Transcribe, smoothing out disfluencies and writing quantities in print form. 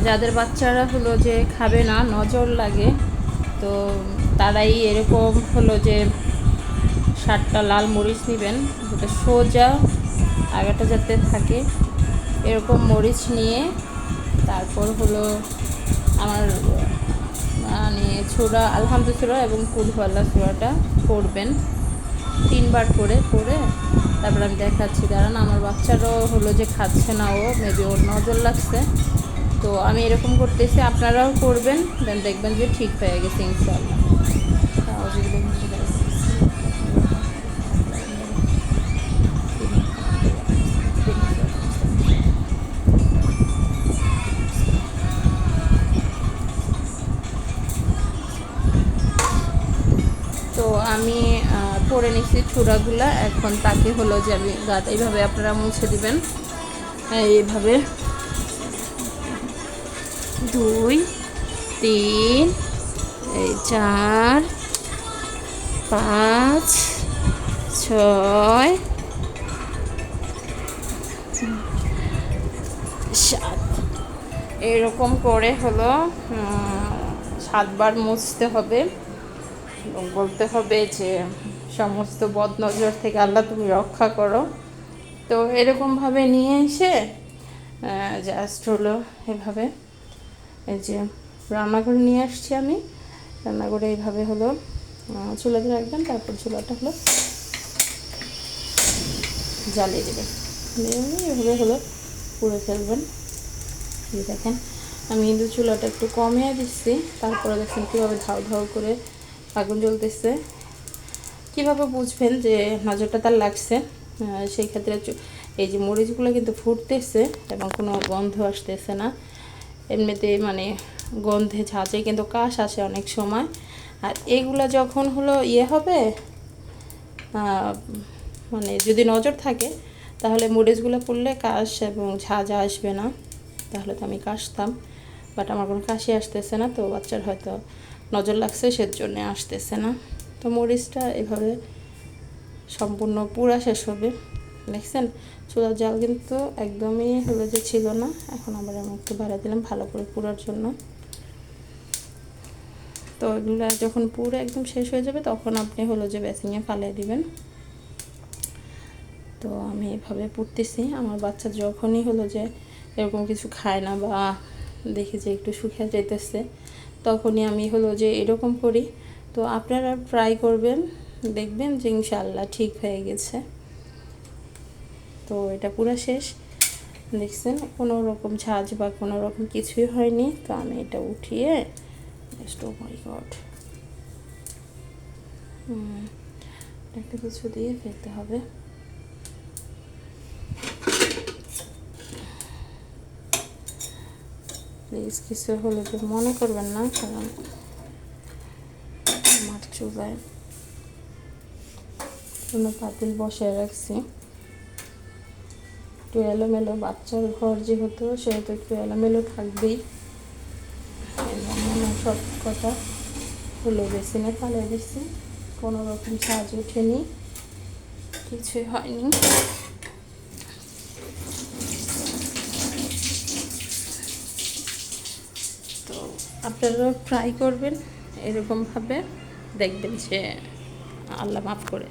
যাদের বাচ্চারা হলো যে খাবে না, নজর লাগে, তো তারাই এরকম হলো যে 7টা লাল মরিচ নেবেন, যেটা সোজা আগাটা যাতে থাকে এরকম মরিচ নিয়ে তারপর হলো আমার মানে ছোড়া আলহামদুলিল্লাহ এবং কুলহুয়াল্লাহ সূরাটা পড়বেন 3বার করে তারপর আমি দেখাচ্ছি। দাঁড়ান, আমার বাচ্চারও হলো যে খাচ্ছে না, ও মেবি ওর নজর লাগছে, তো আমি এরকম করতেছি, আপনারাও করবেন, দেন দেখবেন যে ঠিক হয়ে গেছে ইনশাআল্লাহ। তো আমি পরে নিচ্ছি ছুরাগুলা, এখন তাকে হলো যে আমি গাত এইভাবে আপনারা মুছে দিবেন, এইভাবে 2 3 4 5 6 7 এরকম করে হলো 7বার মুছতে হবে এবং বলতে হবে যে সমস্ত বদনজর থেকে আল্লাহ তুমি রক্ষা করো। তো এরকমভাবে নিয়ে এসে জাস্ট হলো এভাবে এই যে রান্নাঘরে নিয়ে আসছি আমি, রান্নাঘরে এইভাবে হলো চুলাতে রাখবেন, তারপর চুলাটা হলো জ্বালিয়ে দেবেন, এভাবে হলো পুড়ে ফেলবেন। দেখেন আমি কিন্তু চুলাটা একটু কমিয়ে দিচ্ছি, তারপরে দেখছেন কীভাবে ধাউ ধাউ করে আগুন জ্বলতেছে। কীভাবে বুঝবেন যে নজরটা তার লাগছে? সেই ক্ষেত্রে এই যে মরিচগুলো কিন্তু ফুটতেছে এবং কোনো গন্ধ আসতেছে না, এমনিতে মানে গন্ধে ঝাঁঝে কিন্তু কাশ আসে অনেক সময়। আর এগুলো যখন হলো হবে মানে যদি নজর থাকে তাহলে মরিচগুলো পুড়লে কাশ এবং ঝাঁঝা আসবে না, তাহলে তো আমি কাশতাম, বাট আমার কোনো কাশি আসতেছে না, তো বাচ্চার হয়তো নজর লাগছে সেজন্য আসতেছে না। তো মরিচটা এভাবে সম্পূর্ণ পুরা শেষ হবে। দেখছেন চুলার জাল কিন্তু একদমই হলো যে ছিল না, এখন আবার আমি একটু বাড়া দিলাম ভালো করে পুরার জন্য। তো এগুলো যখন পুরো একদম শেষ হয়ে যাবে তখন আপনি হলো যে বেসিংয়ে ফালিয়ে দিবেন। তো আমি এভাবে পুড়তেছি, আমার বাচ্চা যখনই হলো যে এরকম কিছু খায় না বা দেখি যে একটু শুকিয়ে যেতেছে তখনই আমি হলো যে এরকম করি। তো আপনারা ট্রাই করবেন, দেখবেন যে ইনশাআল্লাহ ঠিক হয়ে গেছে। তো এটা পুরো শেষ, দেখছেন কোনো রকম ঝাঁঝ বা কোনো রকম কিছুই হয়নি। তো আমি এটা উঠিয়ে ও মাই গড একটা কিছু দিয়ে ফেলতে হবে। প্লিজ কিছু হলে তো মনে করবেন না, কারণ আমার চুলায় কোনো পাতিল বসায় রাখছি, একটু এলোমেলো, বাচ্চার ঘর যেহেতু সেহেতু একটু এলোমেলো থাকবেই। সব কথা হলো বেসিনে ফালিয়ে দিচ্ছি, কোনো রকম সাজ ওঠেনি, কিছুই হয়নি। তো আপনারাও ট্রাই করবেন এরকমভাবে, দেখবেন যে আল্লাহ মাফ করে।